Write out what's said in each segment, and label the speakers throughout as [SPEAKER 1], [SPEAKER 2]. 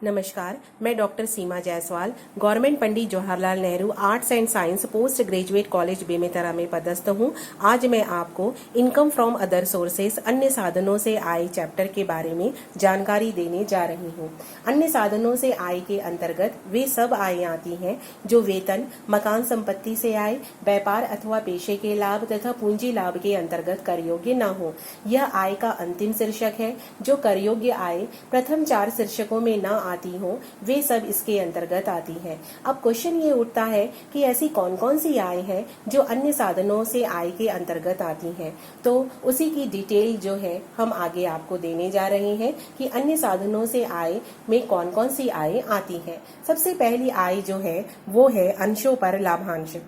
[SPEAKER 1] नमस्कार, मैं doctor Seema Jaiswal government Pandit Jawaharlal Nehru arts and science post graduate college Bemetara में पदस्थ हूँ। आज मैं आपको इनकम फ्रॉम अदर सोर्सेस अन्य साधनों से आय चैप्टर के बारे में जानकारी देने जा रही हूँ। अन्य साधनों से आय के अंतर्गत वे सब आय आती हैं जो वेतन, मकान संपत्ति से आय, व्यापार अथवा पेशे के लाभ तथा पूंजी लाभ के अंतर्गत कर योग्य न हो। यह आय का अंतिम शीर्षक है। जो कर योग्य आय प्रथम 4 शीर्षकों में न आती हो वे सब इसके अंतर्गत आती हैं। अब क्वेश्चन ये उठता है कि ऐसी कौन कौन सी आय है जो अन्य साधनों से आय के अंतर्गत आती हैं। तो उसी की डिटेल जो है हम आगे आपको देने जा रहे हैं कि अन्य साधनों से आय में कौन कौन सी आय आती हैं। सबसे पहली आय जो है वो है अंशों पर लाभांश।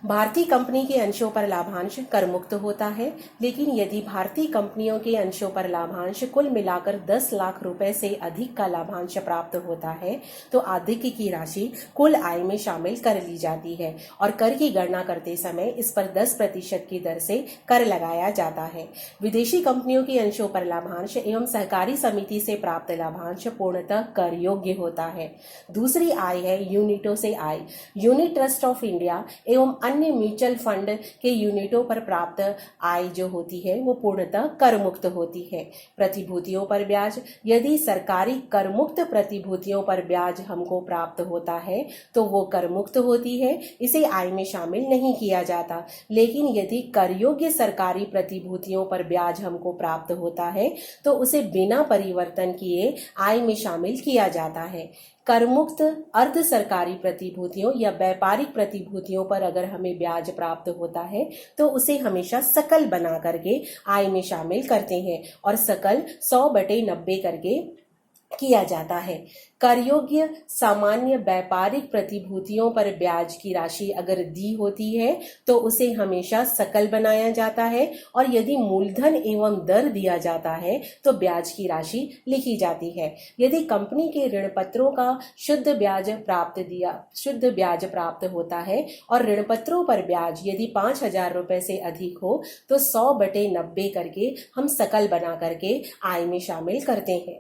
[SPEAKER 1] भारतीय कंपनी के अंशों पर लाभांश कर मुक्त होता है, लेकिन यदि भारतीय कंपनियों के अंशों पर लाभांश कुल मिलाकर 10 लाख रुपए से अधिक का लाभांश प्राप्त होता है तो अधिक की राशि कुल आय में शामिल कर ली जाती है और कर की गणना करते समय इस पर 10% की दर से कर लगाया जाता है। विदेशी कंपनियों के अंशों पर लाभांश एवं सहकारी समिति से प्राप्त लाभांश पूर्णतः कर योग्य होता है। दूसरी आय है यूनिटों से आय। यूनिट ट्रस्ट ऑफ इंडिया एवं अन्य म्यूचुअल फंड के यूनिटों पर प्राप्त आय जो होती है वो पूर्णतः कर मुक्त होती है। प्रतिभूतियों पर ब्याज, यदि सरकारी कर मुक्त प्रतिभूतियों पर ब्याज हमको प्राप्त होता है तो वो कर मुक्त होती है, इसे आय में शामिल नहीं किया जाता। लेकिन यदि कर योग्य सरकारी प्रतिभूतियों पर ब्याज हमको प्राप्त होता है तो उसे बिना परिवर्तन किए आय में शामिल किया जाता है। कर मुक्त अर्ध सरकारी प्रतिभूतियों या व्यापारिक प्रतिभूतियों पर अगर हमें ब्याज प्राप्त होता है तो उसे हमेशा सकल बना करके आय में शामिल करते हैं और सकल 100/90 करके किया जाता है। कर योग्य सामान्य व्यापारिक प्रतिभूतियों पर ब्याज की राशि अगर दी होती है तो उसे हमेशा सकल बनाया जाता है और यदि मूलधन एवं दर दिया जाता है तो ब्याज की राशि लिखी जाती है। यदि कंपनी के ऋण पत्रों का शुद्ध ब्याज प्राप्त होता है और ऋण पत्रों पर ब्याज यदि 5,000 रुपए से अधिक हो तो 100/90 करके हम सकल बना करके आय में शामिल करते हैं।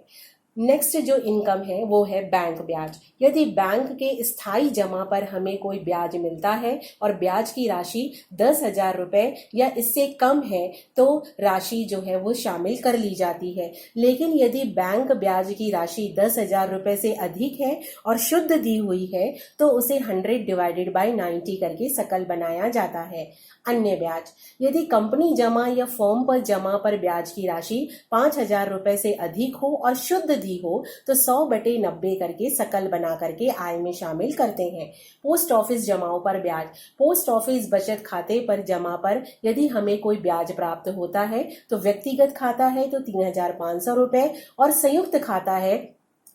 [SPEAKER 1] नेक्स्ट जो इनकम है वो है बैंक ब्याज। यदि बैंक के स्थायी जमा पर हमें कोई ब्याज मिलता है और ब्याज की राशि 10,000 रुपए या इससे कम है तो राशि जो है वो शामिल कर ली जाती है। लेकिन यदि बैंक ब्याज की राशि 10,000 रुपए से अधिक है और शुद्ध दी हुई है तो उसे 100/90 करके सकल बनाया जाता है। अन्य ब्याज, यदि कंपनी जमा या फॉर्म पर जमा पर ब्याज की राशि 5,000 रुपए से अधिक हो और शुद्ध दी हो तो 100/90 करके सकल बना करके आय में शामिल करते हैं। पोस्ट ऑफिस जमाओं पर ब्याज, पोस्ट ऑफिस बचत खाते पर जमा पर यदि हमें कोई ब्याज प्राप्त होता है तो व्यक्तिगत खाता है तो 3,500 रुपए और संयुक्त खाता है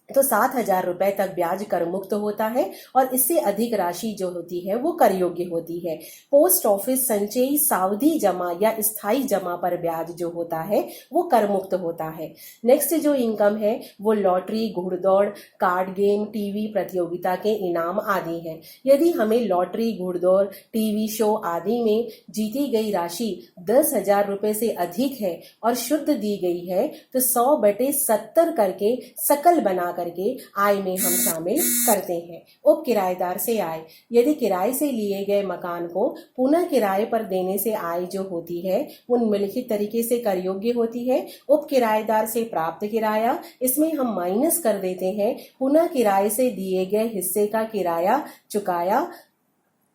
[SPEAKER 1] तो 7,000 रुपए तक ब्याज कर मुक्त होता है और इससे अधिक राशि जो होती है वो कर योग्य होती है। पोस्ट ऑफिस संचयी सावधि जमा या स्थायी जमा पर ब्याज जो होता है वो कर मुक्त होता है। नेक्स्ट जो इनकम है वो लॉटरी, घुड़दौड़, कार्ड गेम, टीवी प्रतियोगिता के इनाम आदि हैं। यदि हमें लॉटरी, घुड़दौड़, टीवी शो आदि में जीती गई राशि 10,000 रुपए से अधिक है और शुद्ध दी गई है तो 100/70 करके सकल बना करके आय में हम शामिल करते हैं। उप किराएदार से आय, यदि किराए से लिए गए मकान को पुनः किराए पर देने से आय जो होती है वो निम्नलिखित तरीके से कर योग्य होती है। उप किराएदार से प्राप्त किराया, इसमें हम माइनस कर देते हैं पुनः किराए से दिए गए हिस्से का किराया चुकाया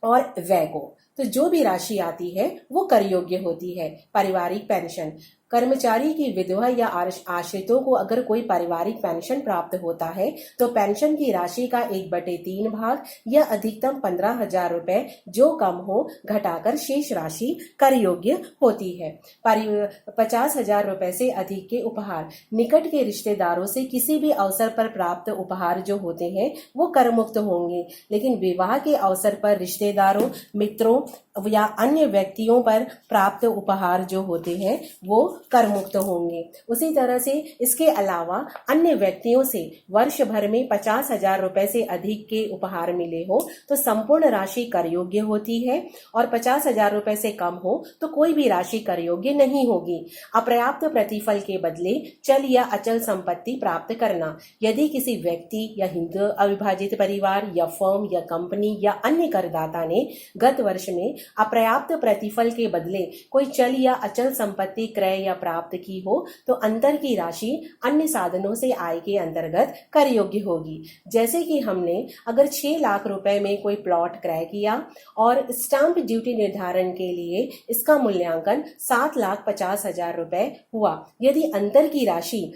[SPEAKER 1] और व्यय को, तो जो भी राशि आती है वो कर योग्य होती है। पारिवारिक पेंशन, कर्मचारी की विधवा या आश्रितों को अगर कोई पारिवारिक पेंशन प्राप्त होता है तो पेंशन की राशि का 1/3 भाग या अधिकतम 15,000 रुपए जो कम हो घटाकर शेष राशि कर योग्य होती है। 50,000 रुपए से अधिक के उपहार, निकट के रिश्तेदारों से किसी भी अवसर पर प्राप्त उपहार जो होते हैं वो कर मुक्त होंगे, लेकिन विवाह के अवसर पर रिश्तेदारों, मित्रों या अन्य व्यक्तियों पर प्राप्त उपहार जो होते हैं वो कर मुक्त होंगे। उसी तरह से इसके अलावा अन्य व्यक्तियों से वर्ष भर में 50,000 रुपए से अधिक के उपहार मिले हो तो संपूर्ण राशि कर योग्य होती है, और 50,000 रुपए से कम हो तो कोई भी राशि कर योग्य नहीं होगी। अपर्याप्त प्रतिफल के बदले चल या अचल संपत्ति प्राप्त करना। यदि किसी व्यक्ति या हिंदू अविभाजित परिवार या फर्म या कंपनी या अन्य करदाता ने गत वर्ष में अपर्याप्त प्रतिफल के बदले कोई चल या अचल संपत्ति क्रय या प्राप्त की हो तो अंतर की राशि अन्य साधनों से आय के अंतर्गत कर योग्य होगी। जैसे कि हमने अगर 6 लाख रुपए में कोई प्लॉट क्रय किया और स्टाम्प ड्यूटी निर्धारण के लिए इसका मूल्यांकन 7,50,000 रुपए हुआ, यदि अंतर की राशि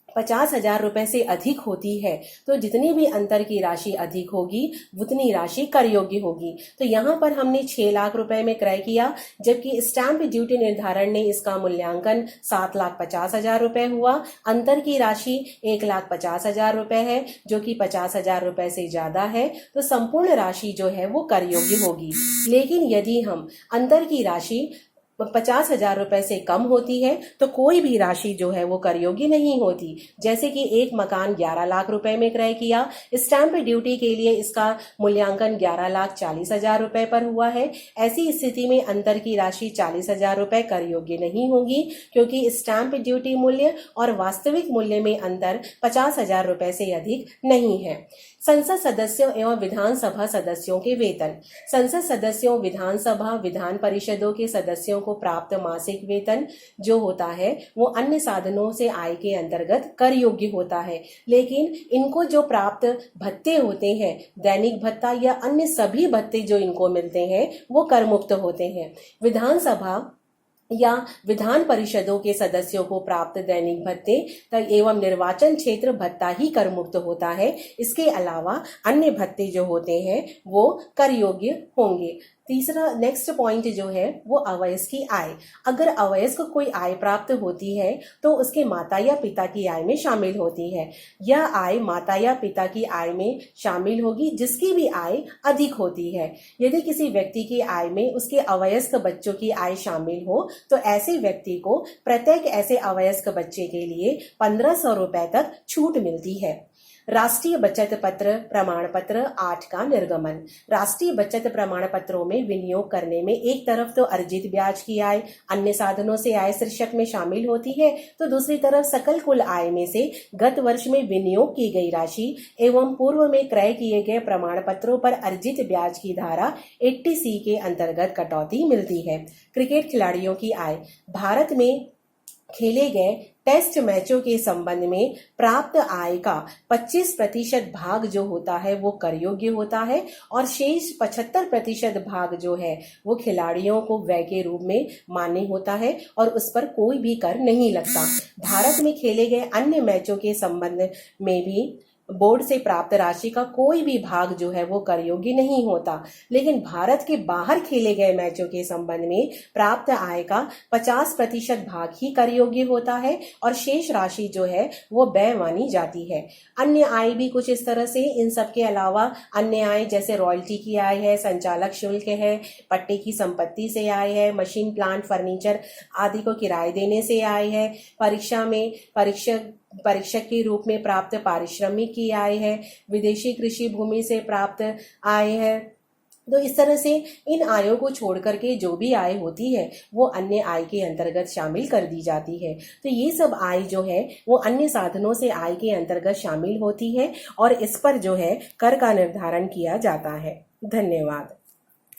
[SPEAKER 1] 50,000 रुपए से अधिक होती है तो जितनी भी अंतर की राशि अधिक होगी उतनी राशि कर योग्य होगी। तो यहाँ पर हमने 6 लाख रुपए में क्रय किया, जबकि स्टैंप ड्यूटी निर्धारण ने इसका मूल्यांकन 7,50,000 रुपए हुआ। अंतर की राशि 1,50,000 रुपए है, जो कि 50,000 रुपए से ज्यादा है, तो संपूर्ण राशि जो है वो कर योग्य होगी। लेकिन यदि हम अंतर की राशि 50,000 रुपए से कम होती है तो कोई भी राशि जो है वो कर योग्य नहीं होती। जैसे कि एक मकान 11 लाख रुपए में क्रय किया, स्टैंप ड्यूटी के लिए इसका मूल्यांकन 11,40,000 रुपए पर हुआ है। ऐसी स्थिति में अंतर की राशि 40,000 रुपए कर योग्य नहीं होगी, क्योंकि स्टैंप ड्यूटी मूल्य और वास्तविक मूल्य में अंतर 50,000 रुपए से अधिक नहीं है। संसद सदस्यों एवं विधानसभा सदस्यों के वेतन। संसद सदस्यों, विधानसभा, विधान परिषदों के सदस्यों को प्राप्त मासिक वेतन जो होता है वो अन्य साधनों से आय के अंतर्गत कर योग्य होता है, लेकिन इनको जो प्राप्त भत्ते होते हैं, दैनिक भत्ता या अन्य सभी भत्ते जो इनको मिलते हैं वो कर मुक्त होते हैं। विधानसभा या विधान परिषदों के सदस्यों को प्राप्त दैनिक भत्ते एवं निर्वाचन क्षेत्र भत्ता ही कर मुक्त होता है। इसके अलावा अन्य भत्ते जो होते हैं वो कर योग्य होंगे। तीसरा नेक्स्ट पॉइंट जो है वो अवयस्क की आय। अगर अवयस्क को कोई आय प्राप्त होती है तो उसके माता या पिता की आय में शामिल होती है। यह आय माता या पिता की आय में शामिल होगी जिसकी भी आय अधिक होती है। यदि किसी व्यक्ति की आय में उसके अवयस्क बच्चों की आय शामिल हो तो ऐसे व्यक्ति को प्रत्येक ऐसे अवयस्क बच्चे के लिए 1,500 रुपए तक छूट मिलती है। राष्ट्रीय बचत पत्र प्रमाण पत्र 8 का निर्गमन। राष्ट्रीय बचत प्रमाण पत्रों में विनियोग करने में एक तरफ तो अर्जित ब्याज की आय अन्य साधनों से आय शीर्षक में शामिल होती है, तो दूसरी तरफ सकल कुल आय में से गत वर्ष में विनियोग की गई राशि एवं पूर्व में क्रय किए गए प्रमाण पत्रों पर अर्जित ब्याज की धारा 80C के अंतर्गत कटौती मिलती है। क्रिकेट खिलाड़ियों की आय। भारत में खेले गए टेस्ट मैचों के संबंध में प्राप्त आय का 25% भाग जो होता है वो कर योग्य होता है, और शेष 75% भाग जो है वो खिलाड़ियों को व्यय के रूप में मान्य होता है और उस पर कोई भी कर नहीं लगता। भारत में खेले गए अन्य मैचों के संबंध में भी बोर्ड से प्राप्त राशि का कोई भी भाग जो है वो कर योग्य नहीं होता, लेकिन भारत के बाहर खेले गए मैचों के संबंध में प्राप्त आय का 50% भाग ही कर योग्य होता है और शेष राशि जो है वो व्यय मानी जाती है। अन्य आय भी कुछ इस तरह से, इन सब के अलावा अन्य आय जैसे रॉयल्टी की आय है, संचालक शुल्क है, पट्टे की संपत्ति से आय है, मशीन प्लांट फर्नीचर आदि को किराए देने से आय है, परीक्षा में परीक्षक के रूप में प्राप्त पारिश्रमिक की आय है, विदेशी कृषि भूमि से प्राप्त आय है। तो इस तरह से इन आयों को छोड़ करके जो भी आय होती है वो अन्य आय के अंतर्गत शामिल कर दी जाती है। तो ये सब आय जो है वो अन्य साधनों से आय के अंतर्गत शामिल होती है और इस पर जो है कर का निर्धारण किया जाता है। धन्यवाद।